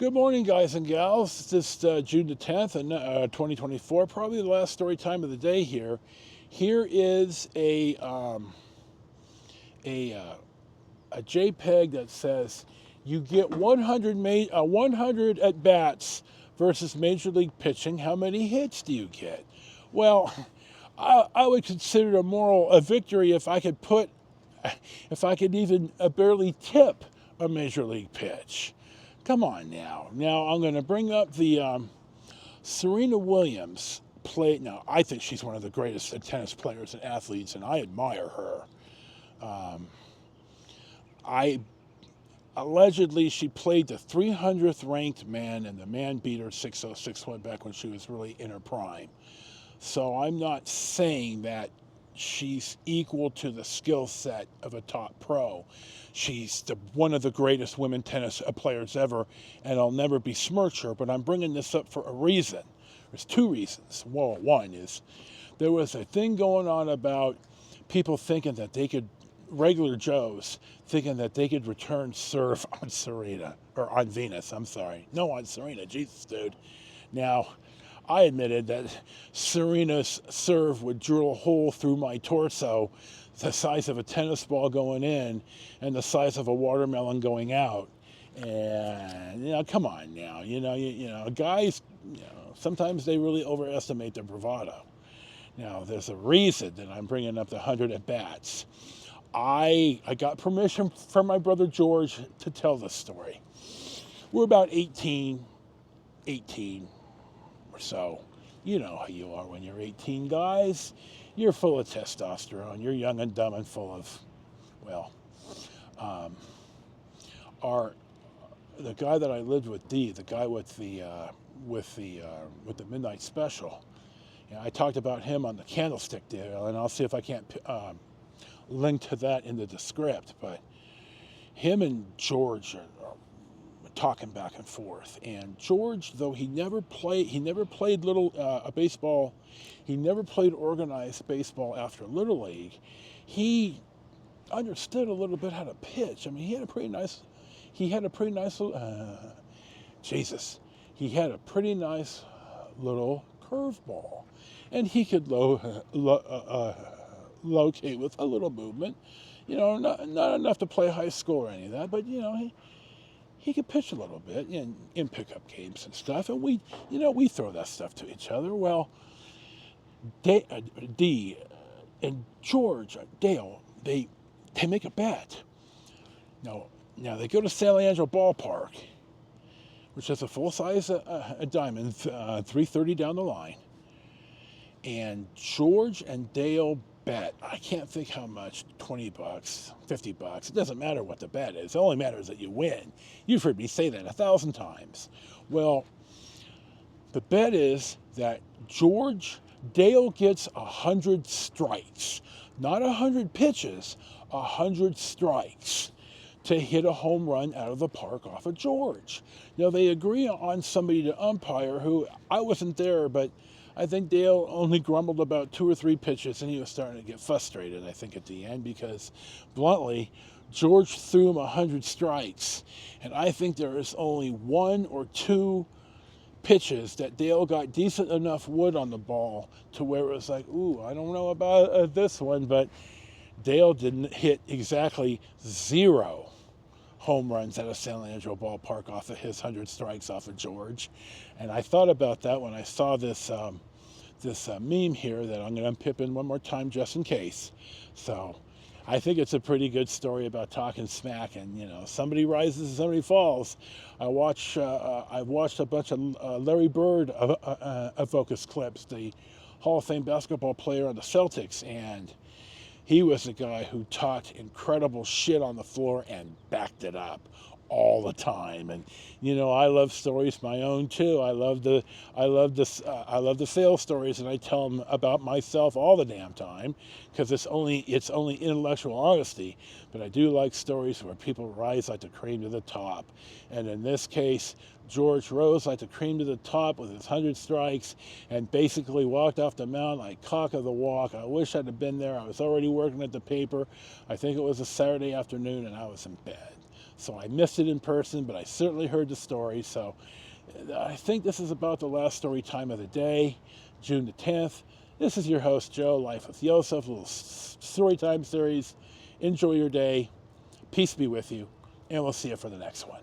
Good morning, guys and gals. This June the 10th, and 2024, probably the last story time of the day here. Here is a, uh, a JPEG that says you get 100 at bats versus Major League pitching. How many hits do you get? Well, I would consider a victory if I could even barely tip a Major League pitch. Come on now. Now I'm going to bring up the Serena Williams play. Now I think she's one of the greatest tennis players and athletes, and I admire her. I allegedly she played the 300th ranked man, and the man beat her 6-0, 6-1 back when she was really in her prime. So I'm not saying that she's equal to the skill set of a top pro. She's one of the greatest women tennis players ever, and I'll never besmirch her, but I'm bringing this up for a reason. There's two reasons. Well, one is there was a thing going on about people thinking that they could, regular Joes, thinking that they could return serve on Serena, or on Venus, I'm sorry. No, on Serena, Jesus, dude. Now, I admitted that Serena's serve would drill a hole through my torso the size of a tennis ball going in and the size of a watermelon going out. And, come on now. Guys, sometimes they really overestimate their bravado. Now, there's a reason that I'm bringing up the 100 at-bats. I got permission from my brother George to tell this story. We're about 18 or so. You know how you are when you're 18, guys. You're full of testosterone. You're young and dumb and full of, the guy that I lived with, the guy with the midnight special. I talked about him on the Candlestick deal, and I'll see if I can't link to that in the script. But him and George are talking back and forth, and George, though he never played baseball, he never played organized baseball after Little League. He understood a little bit how to pitch. I mean, he had a pretty nice little curveball, and he could locate with a little movement. Not enough to play high school or any of that, but he could pitch a little bit in pickup games and stuff, and we throw that stuff to each other. Well, D and George, Dale, they make a bet. Now they go to San Leandro Ballpark, which is a full-size diamond, 330 down the line, and George and Dale bet. I can't think how much, $20, $50. It doesn't matter what the bet is. It only matters that you win. You've heard me say that 1,000 times. Well, the bet is that Dale gets 100 strikes. Not 100 pitches, 100 strikes to hit a home run out of the park off of George. Now, they agree on somebody to umpire who, I wasn't there, but I think Dale only grumbled about 2 or 3 pitches, and he was starting to get frustrated, I think, at the end, because, bluntly, George threw him 100 strikes, and I think there is only 1 or 2 pitches that Dale got decent enough wood on the ball to where it was like, ooh, I don't know about this one, but Dale didn't hit exactly 0 home runs at a San Leandro Ballpark off of his 100 strikes off of George. And I thought about that when I saw this meme here that I'm going to pip in one more time just in case. So I think it's a pretty good story about talking smack, and somebody rises and somebody falls. I watched a bunch of Larry Bird focus clips, the Hall of Fame basketball player on the Celtics, and he was a guy who talked incredible shit on the floor and backed it up all the time. And I love stories my own too. I love the sales stories, and I tell them about myself all the damn time, because it's only intellectual honesty. But I do like stories where people rise like the cream to the top. And in this case, George rose like the cream to the top with his 100 strikes and basically walked off the mound like cock of the walk. I wish I'd have been there. I was already working at the paper. I think it was a Saturday afternoon, and I was in bed. so I missed it in person, but I certainly heard the story. So I think this is about the last story time of the day, June the 10th. This is your host, Joe, Life with Josef, a little story time series. Enjoy your day. Peace be with you, and we'll see you for the next one.